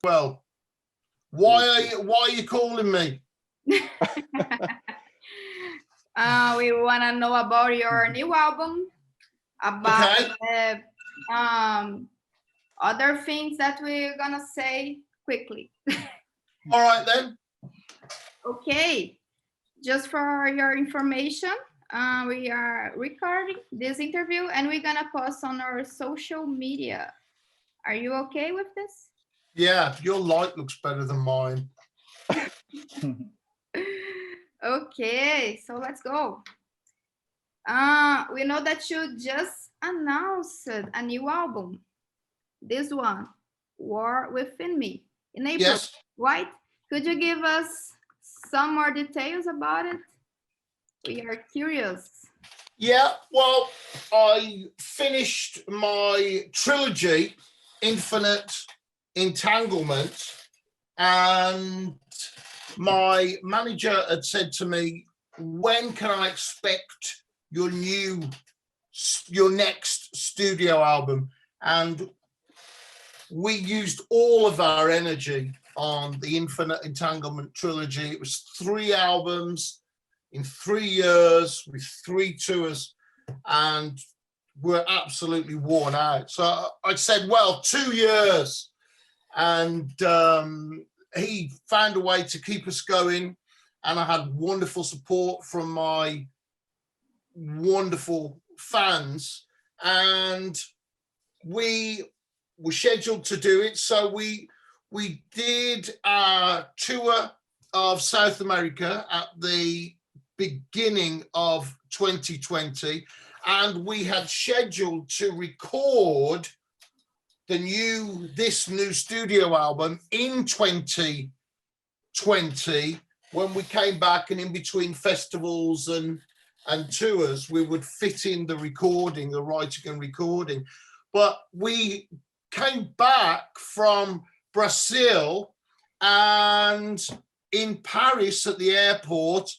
well. Why are you calling me? We want to know about your new album, about other things that we're gonna say quickly. All right then. Okay, just for your information, we are recording this interview and we're gonna post on our social media. Are you okay with this? Yeah, your light looks better than mine. Okay, so let's go. We know that you just announced a new album. This one, War Within Me, in April, Yes. right? Could you give us some more details about it? We are curious. Yeah, well, I finished my trilogy, Infinite Entanglement, and my manager had said to me, when can I expect your next studio album? And we used all of our energy on the Infinite Entanglement trilogy. It was 3 albums in 3 years with 3 tours, and we're absolutely worn out. So I said, well, 2 years. And he found a way to keep us going. And I had wonderful support from my wonderful fans. And we were scheduled to do it. So we did a tour of South America at the beginning of 2020, and we had scheduled to record this new studio album in 2020. When we came back, and in between festivals and tours, we would fit in the writing and recording. But we came back from Brazil, and in Paris at the airport,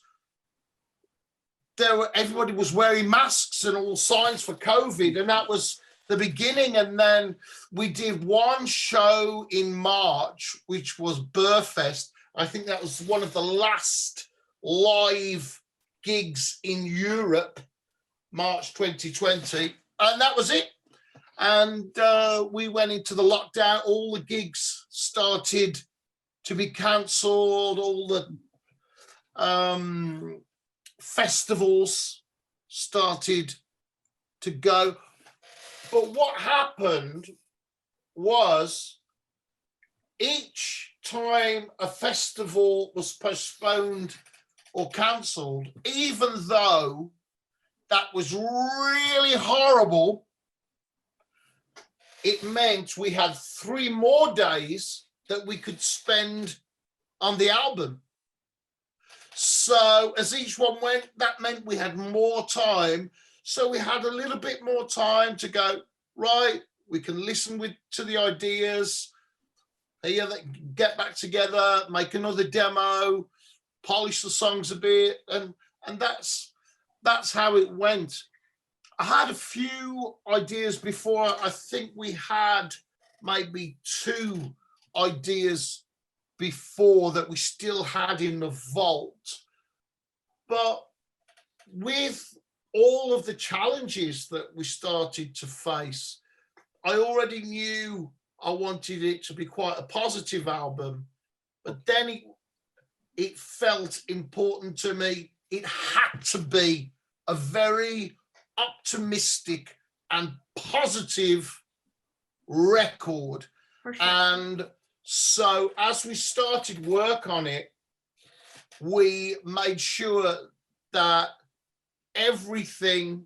everybody was wearing masks and all signs for COVID, and that was the beginning. And then we did one show in March, which was Burfest. I think that was one of the last live gigs in Europe, March 2020, and that was it. And we went into the lockdown. All the gigs started to be cancelled. All the festivals started to go. But what happened was, each time a festival was postponed or cancelled, even though that was really horrible, it meant we had 3 more days that we could spend on the album. So as each one went, that meant we had more time. So we had a little bit more time to go, right, we can listen to the ideas, get back together, make another demo, polish the songs a bit, and that's how it went. I had a few ideas before. I think we had maybe 2 ideas before that we still had in the vault. But with all of the challenges that we started to face, I already knew I wanted it to be quite a positive album. But then it felt important to me. It had to be a very optimistic and positive record. For sure. And so as we started work on it, we made sure that everything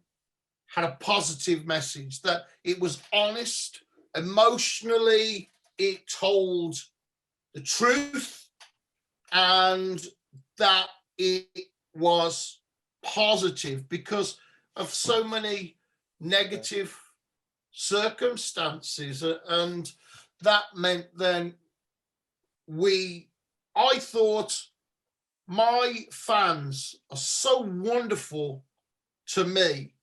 had a positive message, that it was honest, emotionally, it told the truth, and that it was positive because of so many negative circumstances. And that meant then I thought, my fans are so wonderful to me,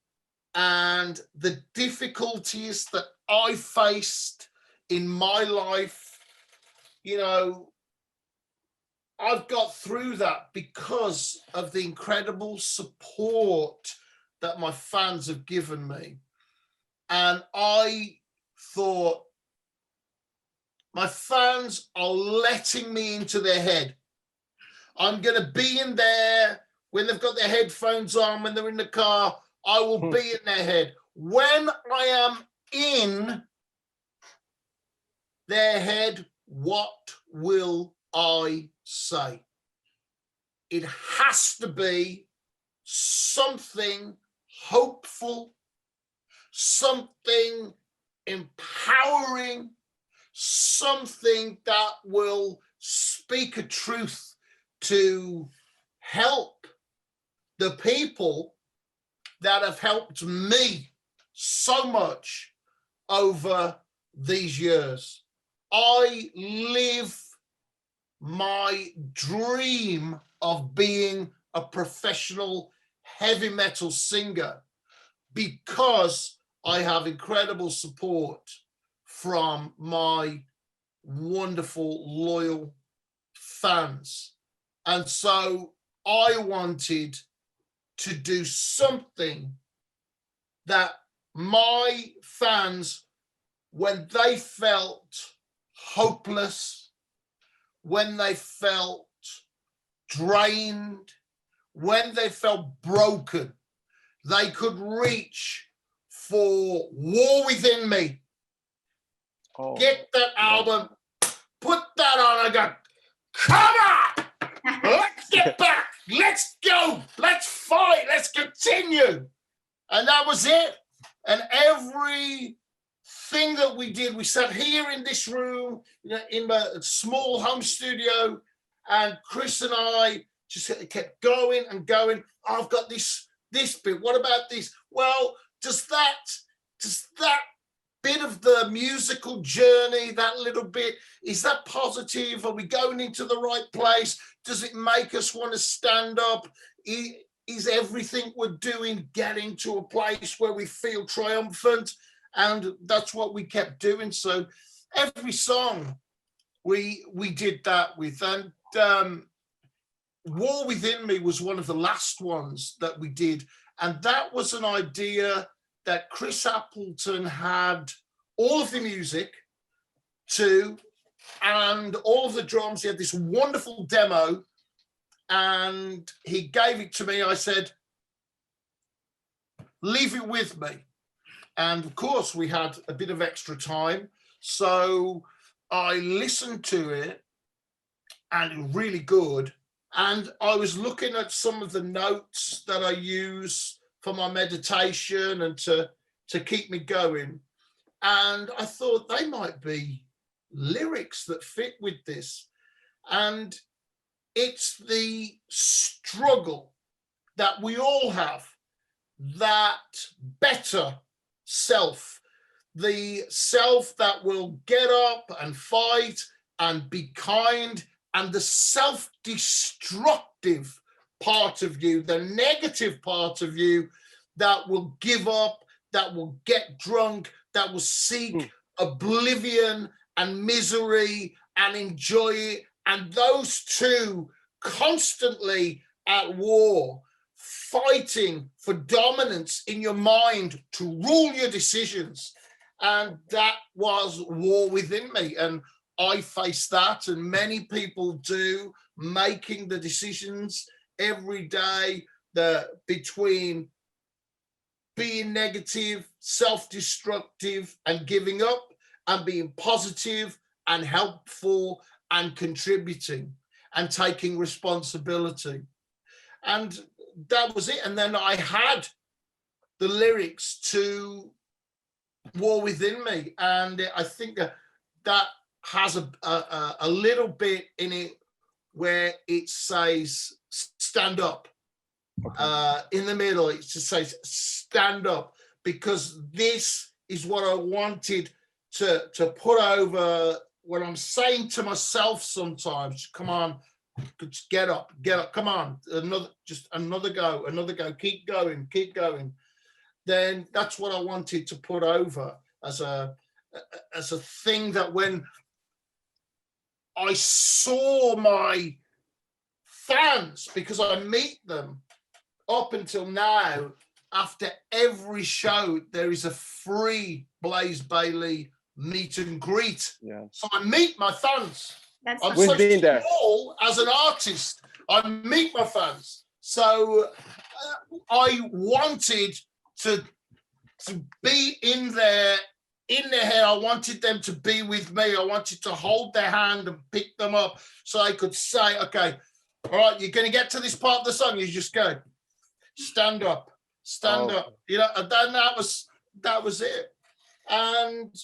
and the difficulties that I faced in my life you know, I've got through that because of the incredible support that my fans have given me. And I thought, my fans are letting me into their head. I'm going to be in there when they've got their headphones on, when they're in the car. I will be in their head. When I am in their head, what will I say? It has to be something hopeful, something empowering, something that will speak a truth to help the people that have helped me so much over these years. I live my dream of being a professional heavy metal singer because I have incredible support from my wonderful, loyal fans. And so I wanted to do something that my fans, when they felt hopeless, when they felt drained, when they felt broken, they could reach for War Within Me. Oh, get that album, put that on, I go, come on, let's get back, let's go, let's fight, let's continue. And that was it. And everything that we did, we sat here in this room, you know, in a small home studio, and Chris and I just kept going and going. Oh, I've got this bit. What about this? Well, does that bit of the musical journey, that little bit, is that positive? Are we going into the right place? Does it make us want to stand up? Is everything we're doing getting to a place where we feel triumphant? And that's what we kept doing. So every song we did that with. And War Within Me was one of the last ones that we did. And that was an idea that Chris Appleton had all of the music to, and all of the drums. He had this wonderful demo, and he gave it to me. I said, leave it with me. And of course, we had a bit of extra time. So I listened to it, and it was really good. And I was looking at some of the notes that I use for my meditation and to keep me going. And I thought they might be lyrics that fit with this. And it's the struggle that we all have, that better self, the self that will get up and fight and be kind, and the self-destructive part of you, the negative part of you that will give up, that will get drunk, that will seek oblivion and misery and enjoy it. And those two constantly at war, fighting for dominance in your mind to rule your decisions. And that was War Within Me. And I face that, and many people do, making the decisions every day between being negative, self-destructive and giving up, and being positive and helpful and contributing and taking responsibility. And that was it. And then I had the lyrics to War Within Me, and I think that has a little bit in it where it says stand up. Okay. In the middle it just says stand up, because this is what I wanted to put over what I'm saying to myself sometimes. Come on, get up, come on, another go, keep going. Then that's what I wanted to put over as a thing, that when I saw my fans, because I meet them up until now. After every show, there is a free Blaze Bayley meet and greet. Yeah. So I meet my fans. That's I'm We've so been there. small as an artist. I meet my fans. So I wanted to be in their head. I wanted them to be with me. I wanted to hold their hand and pick them up so I could say, okay, all right, you're going to get to this part of the song. You just go, stand up, stand up. You know, and then that was it. And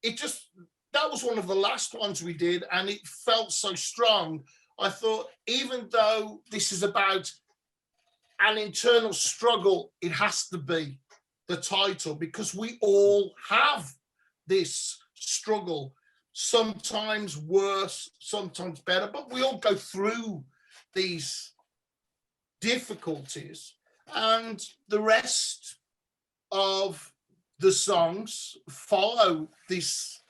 it just, that was one of the last ones we did, and it felt so strong. I thought, even though this is about an internal struggle, it has to be the title, because we all have this struggle, sometimes worse, sometimes better, but we all go through these difficulties. And the rest of the songs follow this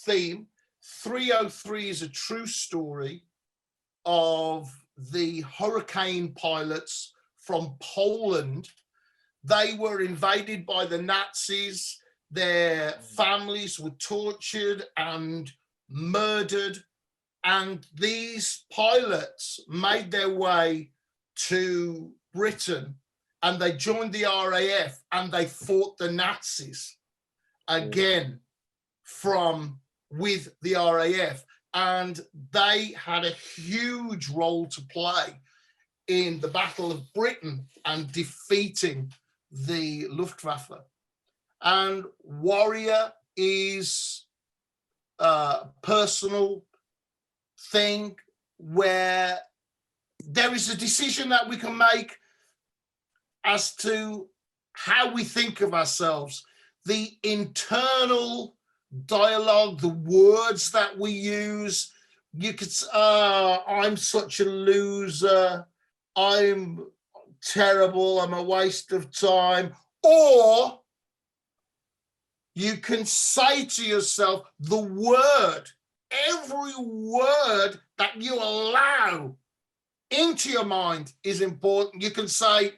theme. 303 is a true story of the hurricane pilots from Poland. They were invaded by the Nazis. Their families were tortured and murdered. And these pilots made their way to Britain, and they joined the RAF, and they fought the Nazis again with the RAF. And they had a huge role to play in the Battle of Britain and defeating the Luftwaffe. And Warrior is a personal thing where there is a decision that we can make as to how we think of ourselves, the internal dialogue, the words that we use. You could say, I'm such a loser, I'm terrible, I'm a waste of time. Or you can say to yourself, the word, every word that you allow into your mind is important. You can say,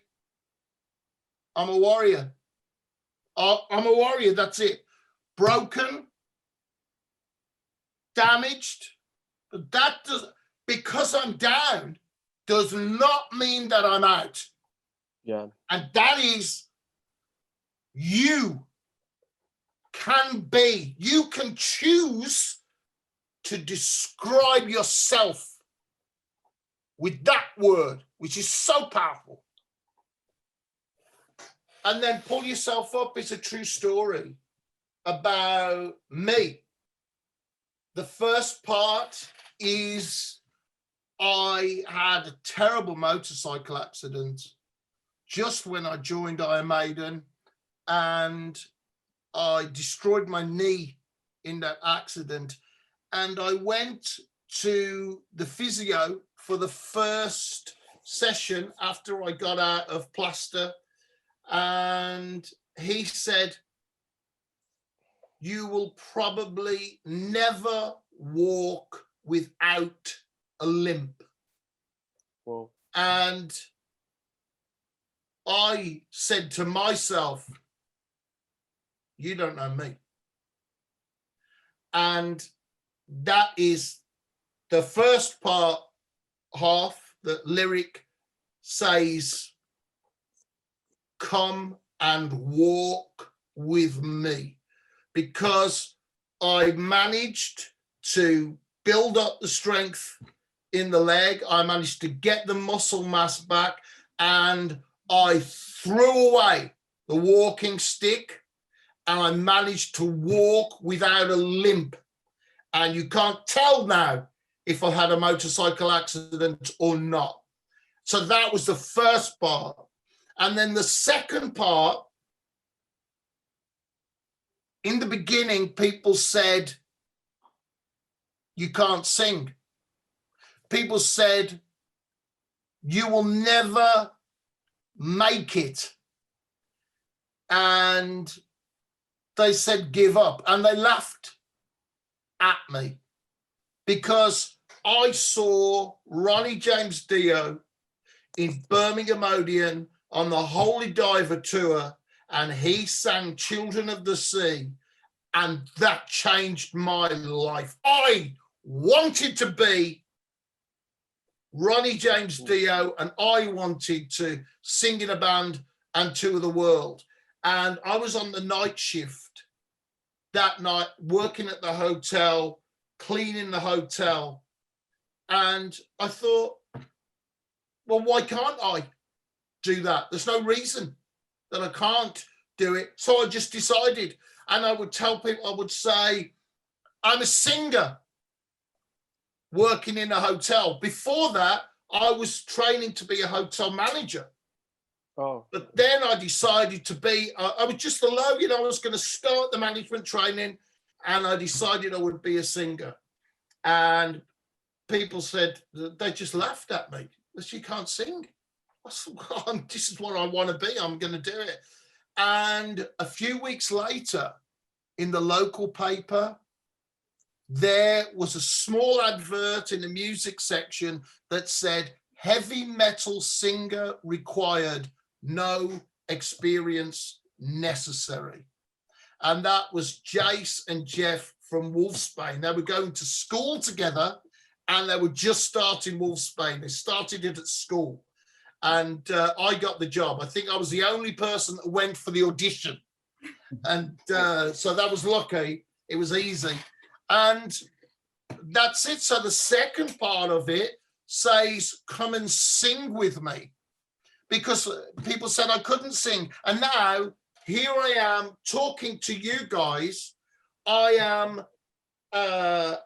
I'm a warrior. I'm a warrior, that's it. Broken, damaged, but that does, because I'm down, does not mean that I'm out. Yeah. And that is, you can choose to describe yourself with that word, which is so powerful. And then Pull Yourself Up is a true story about me. The first part is I had a terrible motorcycle accident just when I joined Iron Maiden, and I destroyed my knee in that accident. And I went to the physio for the first session after I got out of plaster, and he said, you will probably never walk without a limp. Whoa. And I said to myself, you don't know me. And that is the first half. The lyric says, come and walk with me, because I managed to build up the strength in the leg. I managed to get the muscle mass back, and I threw away the walking stick, and I managed to walk without a limp. And you can't tell now if I had a motorcycle accident or not. So that was the first part. And then the second part, in the beginning, people said, you can't sing. People said, you will never make it. And they said, give up. And they laughed at me because I saw Ronnie James Dio in Birmingham Odeon on the Holy Diver tour, and he sang Children of the Sea, and that changed my life. I wanted to be Ronnie James Dio, and I wanted to sing in a band and tour the world. And I was on the night shift that night, working at the hotel, cleaning the hotel. And I thought, well, why can't I do that? There's no reason that I can't do it. So I just decided, and I would tell people, I would say, I'm a singer working in a hotel. Before that, I was training to be a hotel manager. Oh. But then I decided to be, I was just alone, I was going to start the management training, and I decided I would be a singer. And people said, they just laughed at me. She can't sing. I said, well, this is what I want to be. I'm going to do it. And a few weeks later, in the local paper, there was a small advert in the music section that said, heavy metal singer required, no experience necessary. And that was Jace and Jeff from Wolfsbane. They were going to school together, and they were just starting Wolfsbane. They started it at school. And I got the job. I think I was the only person that went for the audition. And so that was lucky. It was easy. And that's it. So the second part of it says, come and sing with me. Because people said I couldn't sing. And now here I am talking to you guys. I am a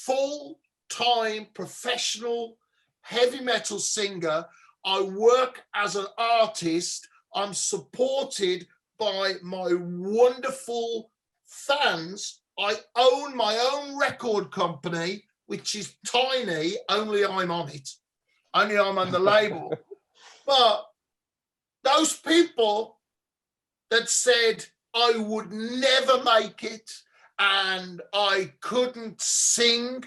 full-time professional heavy metal singer. I work as an artist. I'm supported by my wonderful fans. I own my own record company, which is tiny, only I'm on it. Only I'm on the label. But those people that said I would never make it and I couldn't sing,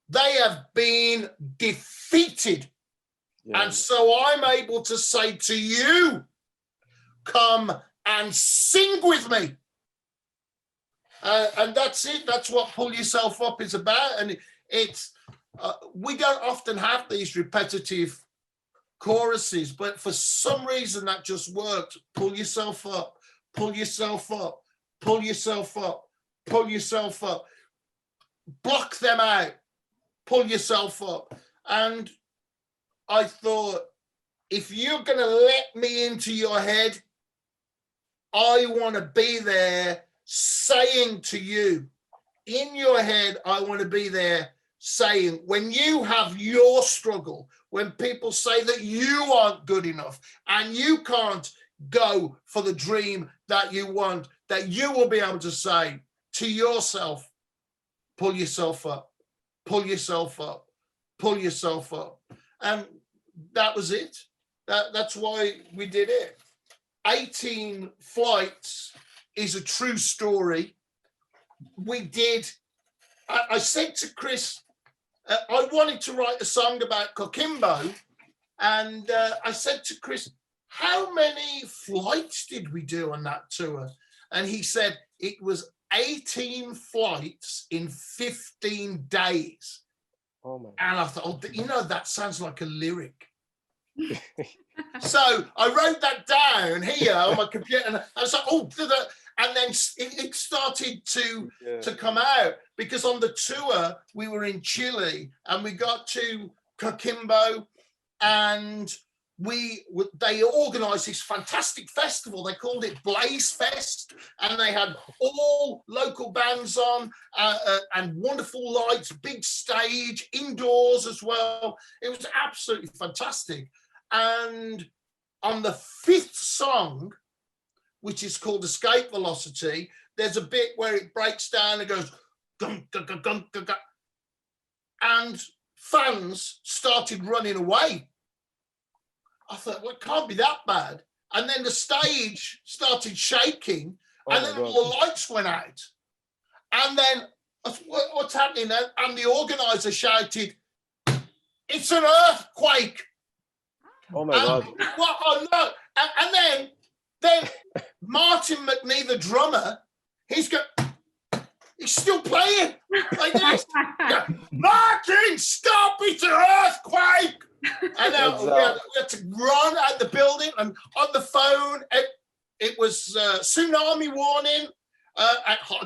they have been defeated. Yeah. And so I'm able to say to you, come and sing with me. And that's it. That's what Pull Yourself Up is about. And it's, we don't often have these repetitive choruses, but for some reason that just worked. Pull yourself up, pull yourself up, pull yourself up, pull yourself up, block them out, pull yourself up. And I thought, if you're going to let me into your head, I want to be there saying to you, in your head, I want to be there saying, when you have your struggle, when people say that you aren't good enough and you can't go for the dream that you want, that you will be able to say to yourself, pull yourself up, pull yourself up, pull yourself up. And that was it. That's why we did it. 18 flights is a true story. We did. I said to Chris, I wanted to write a song about Coquimbo, and I said to Chris, how many flights did we do on that tour? And he said it was 18 flights in 15 days. Oh my. And I thought, oh, that sounds like a lyric. So I wrote that down here on my computer, and I was like, oh, and then it started to come out, because on the tour we were in Chile and we got to Coquimbo, and they organized this fantastic festival. They called it Blaze Fest, and they had all local bands on and wonderful lights, big stage, indoors as well. It was absolutely fantastic. And on the 5th song, which is called Escape Velocity, there's a bit where it breaks down and goes, gun, gun, gun, gun, gun, gun. And fans started running away. I thought, well, it can't be that bad. And then the stage started shaking, and then all the lights went out. And then What's happening? And the organizer shouted, "It's an earthquake!" Oh my God. What? Oh no! And then Martin McNee, the drummer, he's still playing like this. Martin, stop! It's an earthquake! And we had to run out the building, and on the phone, it was tsunami warning.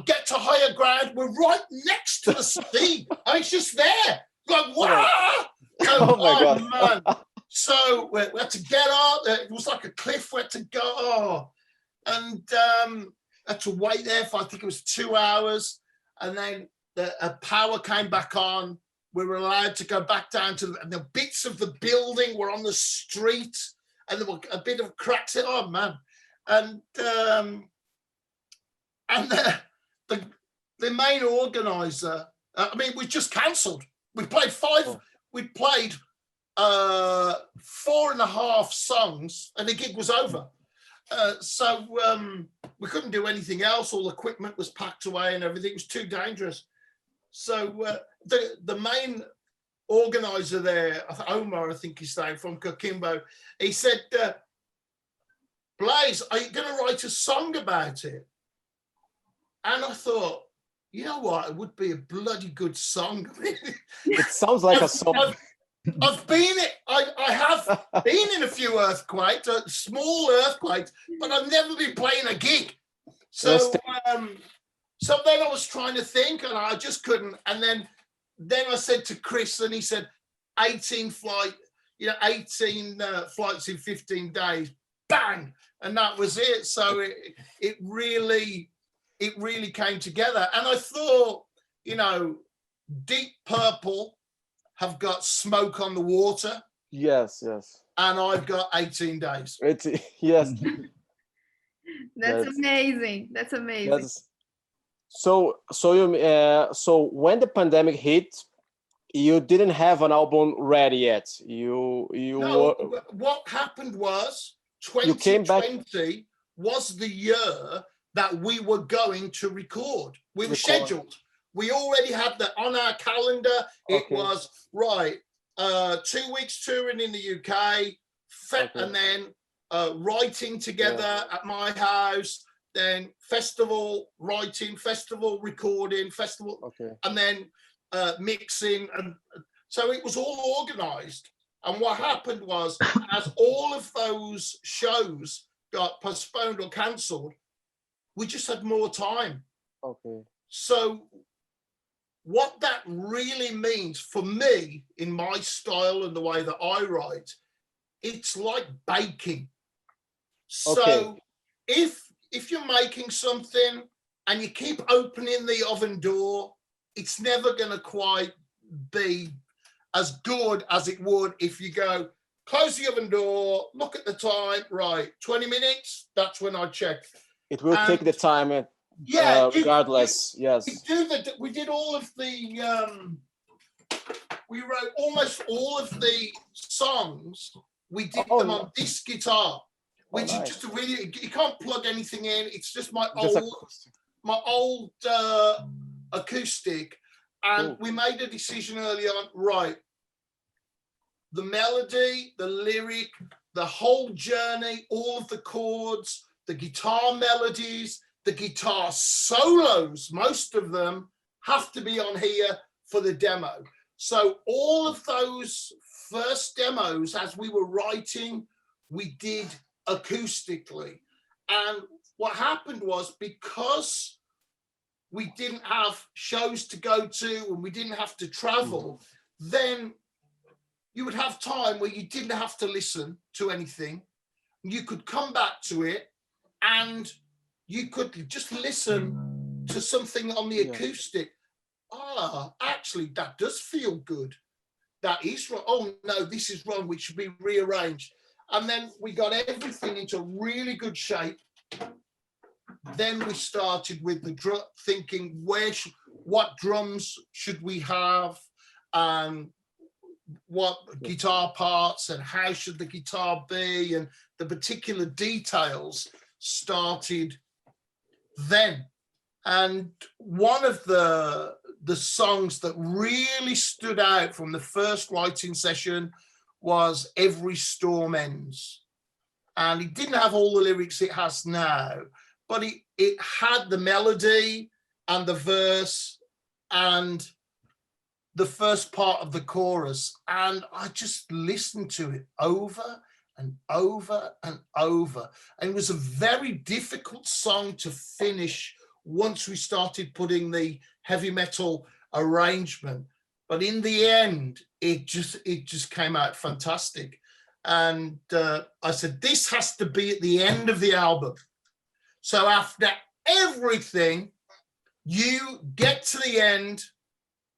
Get to higher ground. We're right next to the sea. It's just there. Like, wow! Oh my God. Man. So we had to get up. It was like a cliff. We had to go, and had to wait there for, I think it was 2 hours, and then the power came back on. We were allowed to go back down to the bits of the building were on the street, and there were a bit of cracks. Oh man! And the main organizer, I mean, we just cancelled. We played we played 4.5 songs, and the gig was over. So we couldn't do anything else. All the equipment was packed away, and everything was too dangerous. So the main organizer there, Omar, I think his name, from Coquimbo, he said, "Blaze, are you going to write a song about it?" And I thought, you know what? It would be a bloody good song. It sounds like a song. I have been in a few earthquakes, small earthquakes, but I've never been playing a gig. So, so then I was trying to think, and I just couldn't. And then I said to Chris, and he said, 18 flights in 15 days, bang, and that was it. So it really came together. And I thought, Deep Purple have got Smoke on the Water. Yes. And I've got 18 days. Yes. That's amazing. That's amazing. So when the pandemic hit, you didn't have an album ready yet. What happened was 2020 was the year that we were going to record. We were scheduled. We already had that on our calendar. It was 2 weeks touring in the UK, and then writing together at my house, then festival writing, festival recording, festival, and then mixing. And so it was all organized. And what happened was, as all of those shows got postponed or cancelled, we just had more time. So what that really means for me, in my style and the way that I write, it's like baking. So if you're making something and you keep opening the oven door, it's never going to quite be as good as it would if you go, close the oven door, look at the time, 20 minutes, that's when I check. It will take the time. Regardless, yes. We did all of the, we wrote almost all of the songs. We did them on this guitar, which is just you can't plug anything in. It's just my old acoustic. And we made a decision early on, the melody, the lyric, the whole journey, all of the chords, the guitar melodies, the guitar solos, most of them have to be on here for the demo. So all of those first demos, as we were writing, we did acoustically. And what happened was, because we didn't have shows to go to and we didn't have to travel, then you would have time where you didn't have to listen to anything. You could come back to it and you could just listen to something on the acoustic. Actually, that does feel good. That is wrong. Oh, no, this is wrong. We should be rearranged. And then we got everything into really good shape. Then we started with the drum, thinking what drums should we have, and what guitar parts, and how should the guitar be, and the particular details started then. And one of the the songs that really stood out from the first writing session was Every Storm Ends. And it didn't have all the lyrics it has now, but it had the melody and the verse and the first part of the chorus. And I just listened to it over and over and over. And it was a very difficult song to finish once we started putting the heavy metal arrangement. But in the end, it just came out fantastic. And I said, this has to be at the end of the album. So after everything, you get to the end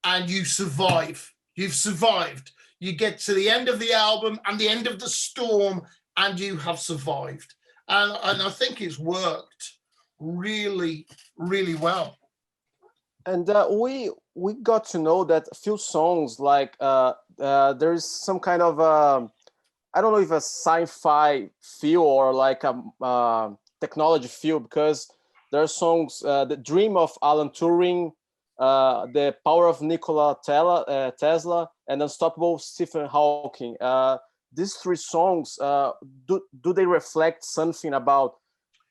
and you survive. You've survived. You get to the end of the album and the end of the storm and you have survived. And I think it's worked really, really well. And we got to know that a few songs, like there is some kind of I don't know if a sci-fi feel or like a technology feel, because there are songs, The Dream of Alan Turing, The Power of Nikola Tesla, and Unstoppable Stephen Hawking. These three songs, do they reflect something about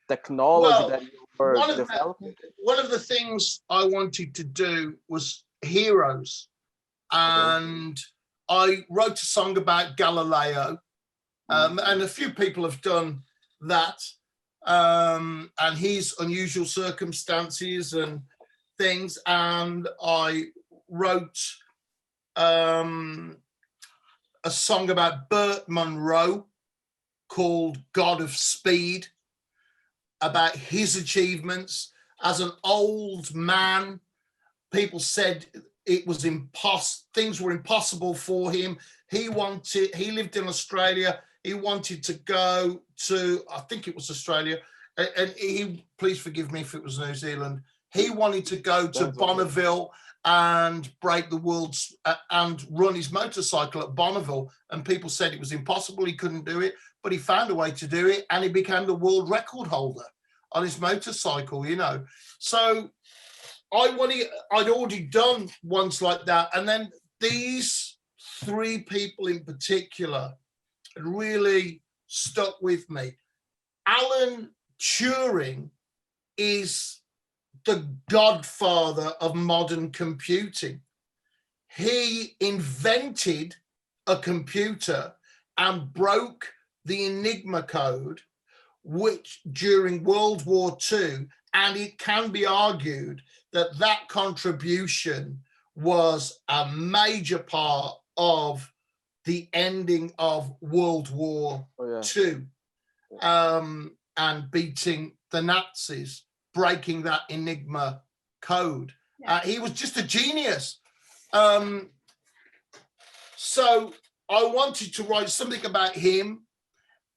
technology that you were developing? One of the things I wanted to do was heroes. And I wrote a song about Galileo. And a few people have done that. And his unusual circumstances and things. And I wrote a song about Burt Munro called God of Speed, about his achievements as an old man. People said it was things were impossible for him. He lived in Australia. He wanted to go to, I think it was Australia, and please forgive me if it was New Zealand. He wanted to go to Bonneville and break the world's, and run his motorcycle at Bonneville. And people said it was impossible. He couldn't do it, but he found a way to do it. And he became the world record holder on his motorcycle, you know. So I'd already done ones like that. And then these three people in particular really stuck with me. Alan Turing is the godfather of modern computing. He invented a computer and broke the Enigma code, which during World War II, and it can be argued that that contribution was a major part of the ending of World War II, and beating the Nazis, breaking that Enigma code. He was just a genius. So I wanted to write something about him.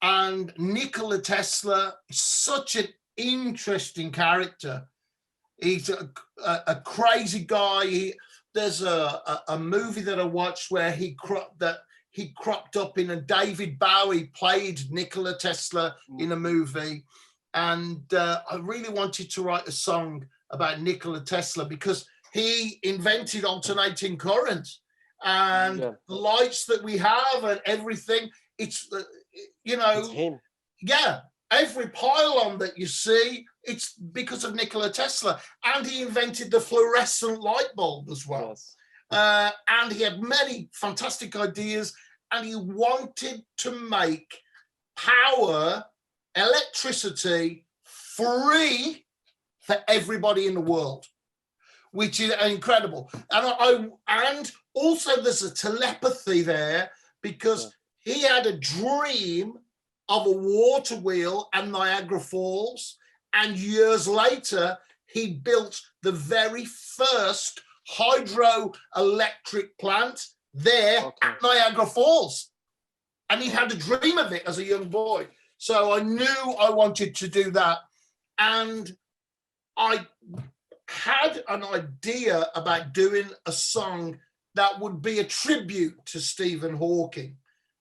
And Nikola Tesla, such an interesting character. He's a crazy guy. There's a movie that I watched where he cropped up in, and David Bowie played Nikola Tesla in a movie. And I really wanted to write a song about Nikola Tesla because he invented alternating current, and the lights that we have and everything. It's it's him. Yeah, every pylon that you see, it's because of Nikola Tesla. And he invented the fluorescent light bulb as well. Yes. And he had many fantastic ideas, and he wanted to make electricity free for everybody in the world, which is incredible. And also there's a telepathy there, because he had a dream of a water wheel and Niagara Falls, and years later he built the very first hydroelectric plant there at Niagara Falls, and he had a dream of it as a young boy. So I knew I wanted to do that, and I had an idea about doing a song that would be a tribute to Stephen Hawking,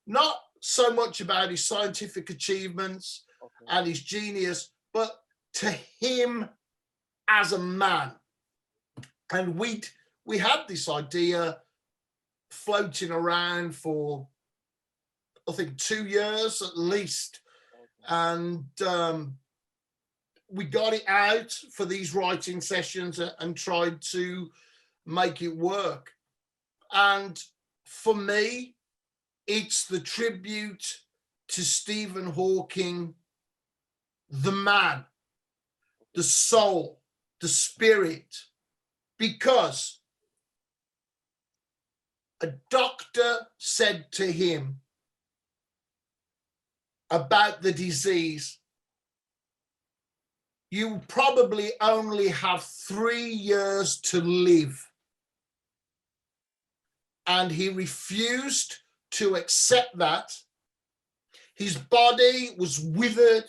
not so much about his scientific achievements and his genius, but to him as a man. And we had this idea floating around for, I think, 2 years at least. And we got it out for these writing sessions and tried to make it work. And for me, it's the tribute to Stephen Hawking, the man, the soul, the spirit, because a doctor said to him about the disease, you probably only have 3 years to live. And he refused to accept that. His body was withered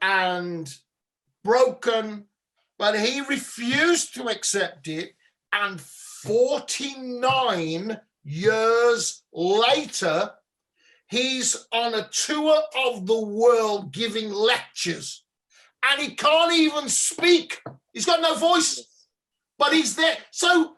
and broken, but he refused to accept it. And 49 years later, he's on a tour of the world giving lectures, and he can't even speak. He's got no voice, but he's there. So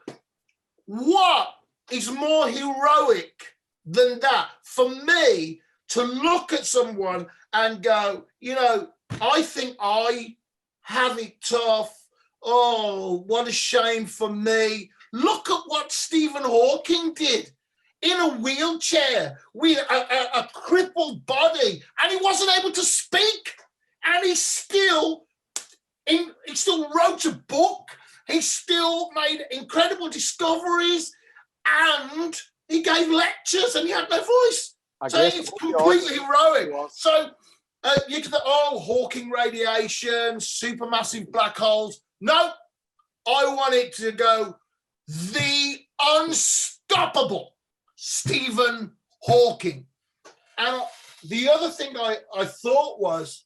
what is more heroic than that? For me, to look at someone and go, you know, I think I have it tough. Oh, what a shame for me. Look at what Stephen Hawking did in a wheelchair with a crippled body, and he wasn't able to speak. And he still wrote a book. He still made incredible discoveries, and he gave lectures, and he had no voice. So it's completely heroic. So you can think, oh, Hawking radiation, supermassive black holes. No, I want it to go the unstoppable Stephen Hawking. And the other thing I thought was,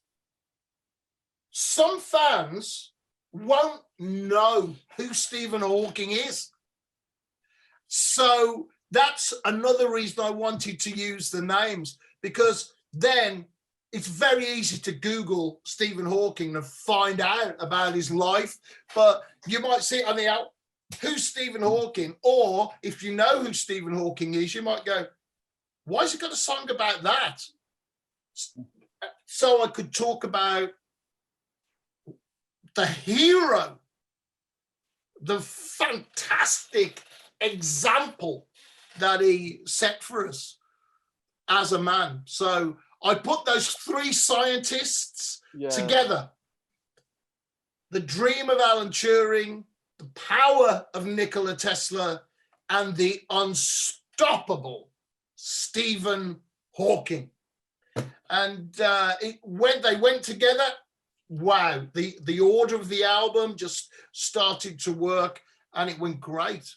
some fans won't know who Stephen Hawking is. So that's another reason I wanted to use the names, because then it's very easy to Google Stephen Hawking and find out about his life. But you might see it on the out, who's Stephen Hawking? Or if you know who Stephen Hawking is, you might go, why has he got a song about that? So I could talk about the hero, the fantastic example that he set for us as a man. So I put those 3 scientists together. The dream of Alan Turing, the power of Nikola Tesla, and the unstoppable Stephen Hawking. And they went together. Wow, the order of the album just started to work, and it went great.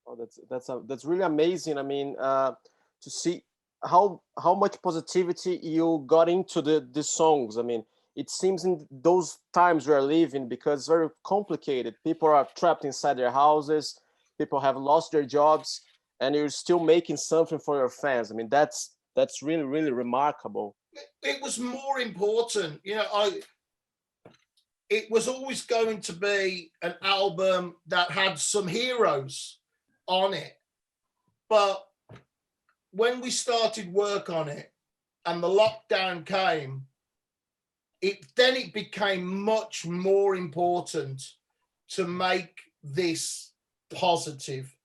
Oh, that's really amazing. I mean, to see how much positivity you got into the songs. I mean, it seems in those times we're living, because it's very complicated. People are trapped inside their houses. People have lost their jobs, and you're still making something for your fans. I mean, that's really, really remarkable. It was more important, you know. It was always going to be an album that had some heroes on it. But when we started work on it and the lockdown came, it became much more important to make this positive.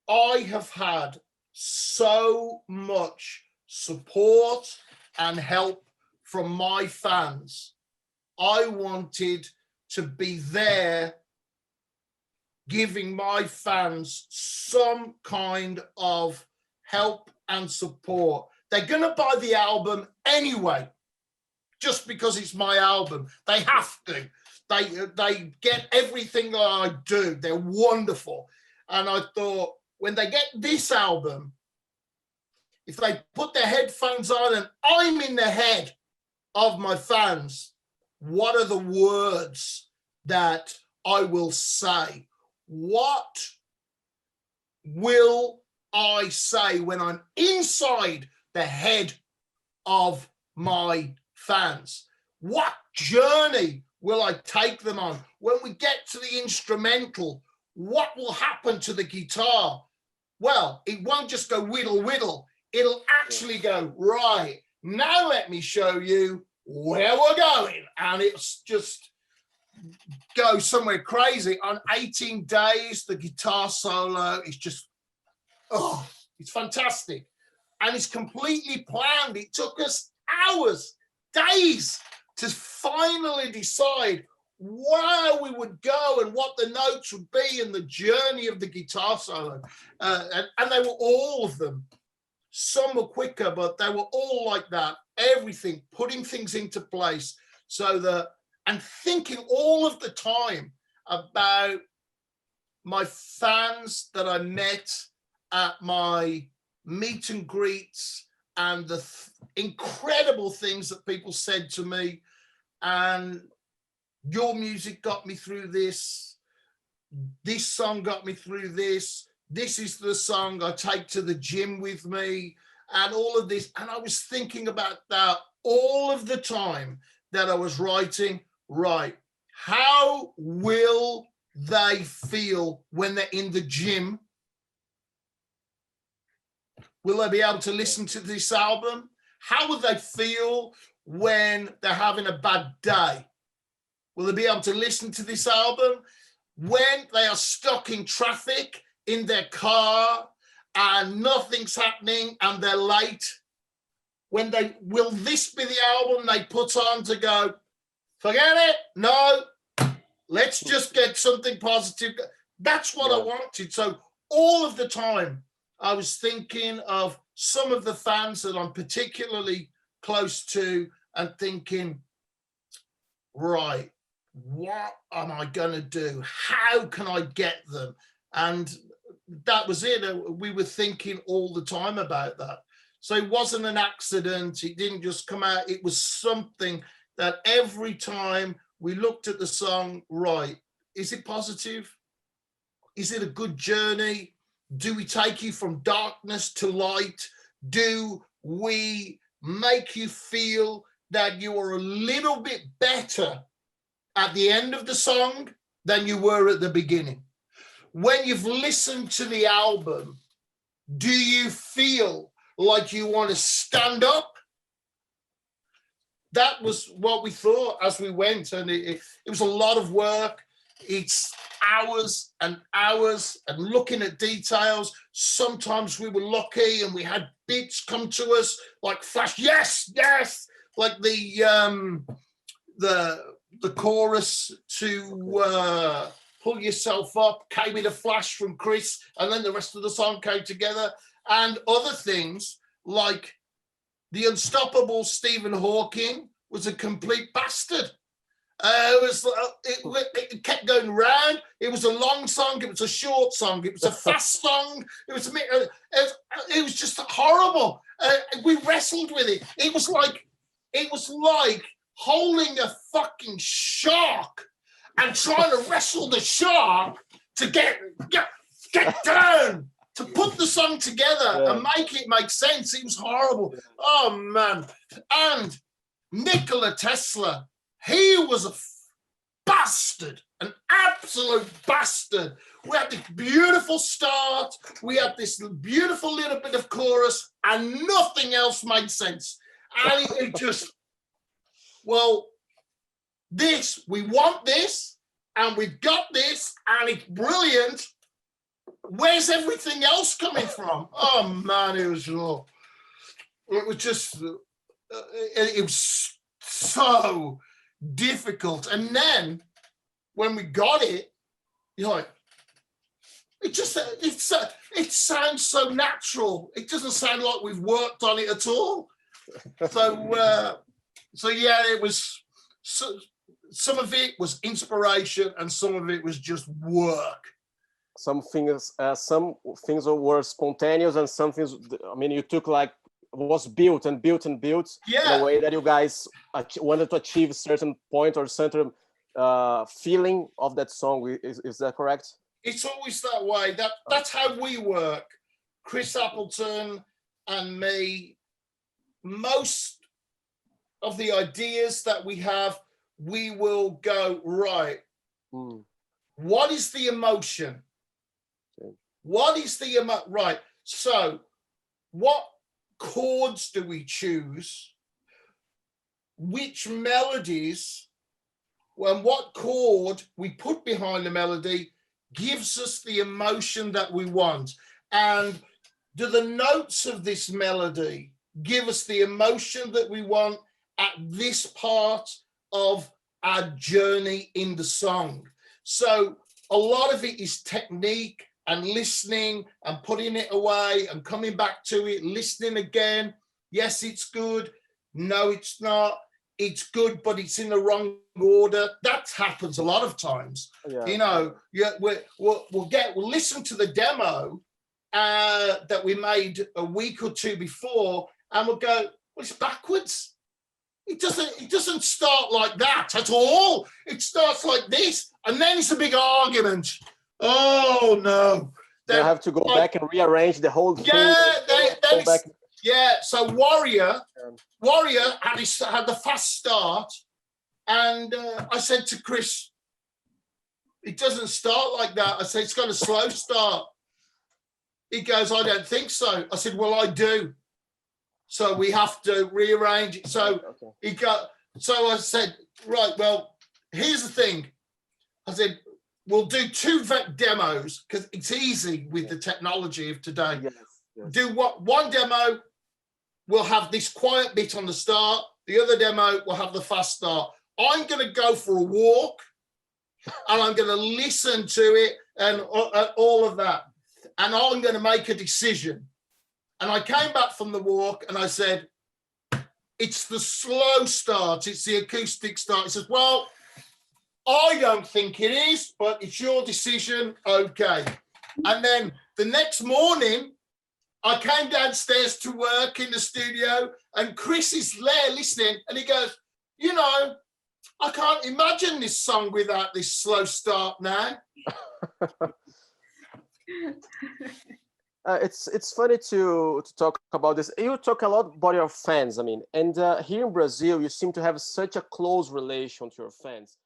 I have had so much support and help from my fans. I wanted to be there giving my fans some kind of help and support. They're going to buy the album anyway, just because it's my album. They have to. They get everything that I do. They're wonderful. And I thought, when they get this album, if they put their headphones on and I'm in the head of my fans, what are the words that I will say? What will I say when I'm inside the head of my fans? What journey will I take them on? When we get to the instrumental, what will happen to the guitar? Well, it won't just go whittle, whittle. It'll actually go, right, now let me show you where we're going. And it's just go somewhere crazy. On 18 days, the guitar solo is just, oh, it's fantastic. And it's completely planned. It took us hours, days to finally decide where we would go and what the notes would be and the journey of the guitar solo. And they were all of them. Some were quicker, but they were all like that. Everything, putting things into place so that, and thinking all of the time about my fans that I met at my meet and greets and the incredible things that people said to me. And your music got me through this. This song got me through this. This is the song I take to the gym with me and all of this. And I was thinking about that all of the time that I was writing, right, how will they feel when they're in the gym? Will they be able to listen to this album? How will they feel when they're having a bad day? Will they be able to listen to this album when they are stuck in traffic in their car and nothing's happening and they're late? Will this be the album they put on to go, forget it, no, let's just get something positive? That's what I wanted. So all of the time I was thinking of some of the fans that I'm particularly close to and thinking, right, what am I going to do? How can I get them? And that was it. We were thinking all the time about that. So it wasn't an accident. It didn't just come out. It was something that every time we looked at the song, right, is it positive? Is it a good journey? Do we take you from darkness to light? Do we make you feel that you are a little bit better at the end of the song than you were at the beginning? When you've listened to the album, do you feel like you want to stand up? That was what we thought as we went, and it was a lot of work. It's hours and hours and looking at details. Sometimes we were lucky and we had bits come to us like flash, yes, like the chorus to pull yourself up came in a flash from Chris, and then the rest of the song came together. And other things like the unstoppable Stephen Hawking was a complete bastard. It kept going round. It was a long song. It was a short song. It was a fast song. It was just horrible. We wrestled with it. It was like holding a fucking shark and trying to wrestle the shark to get down, to put the song together and make it make sense. It was horrible. Oh man! And Nikola Tesla. He was a bastard, an absolute bastard. We had this beautiful start. We had this beautiful little bit of chorus, and nothing else made sense. And it just, well, we want this, and we've got this, and it's brilliant. Where's everything else coming from? Oh man, it was so difficult. And then when we got it, you're like, it sounds so natural. It doesn't sound like we've worked on it at all. So yeah, it was some of it was inspiration and some of it was just work. Some things were spontaneous, and some things, I mean, you took like, was built in a way that you guys wanted to achieve a certain point or certain feeling of that song. Is that correct? It's always that way. That's how we work. Chris Appleton and me, most of the ideas that we have, we will go, right, what is the emotion? What is the amount? Right. So what chords do we choose? Which melodies and what chord we put behind the melody gives us the emotion that we want? And do the notes of this melody give us the emotion that we want at this part of our journey in the song? So a lot of it is technique and listening and putting it away and coming back to it, listening again. Yes, it's good. No, it's not. It's good, but it's in the wrong order. That happens a lot of times. Yeah. You know, we'll listen to the demo that we made a week or two before, and we'll go, well, it's backwards. It doesn't start like that at all. It starts like this, and then it's a big argument. Oh no! They have to go back and rearrange the whole thing. Yeah, so Warrior had the fast start, and I said to Chris, it doesn't start like that. I said, it's got a slow start. He goes, I don't think so. I said, well, I do. So we have to rearrange it. So I said, right, well, here's the thing. I said, we'll do 2 demos because it's easy with the technology of today. Yes. Do one demo, we'll have this quiet bit on the start. The other demo will have the fast start. I'm going to go for a walk and I'm going to listen to it and all of that. And I'm going to make a decision. And I came back from the walk and I said, it's the slow start. It's the acoustic start. He says, well, I don't think it is, but it's your decision. Okay. And then the next morning, I came downstairs to work in the studio and Chris is there listening and he goes, you know, I can't imagine this song without this slow start now. It's funny to talk about this. You talk a lot about your fans, I mean, and here in Brazil, you seem to have such a close relation to your fans.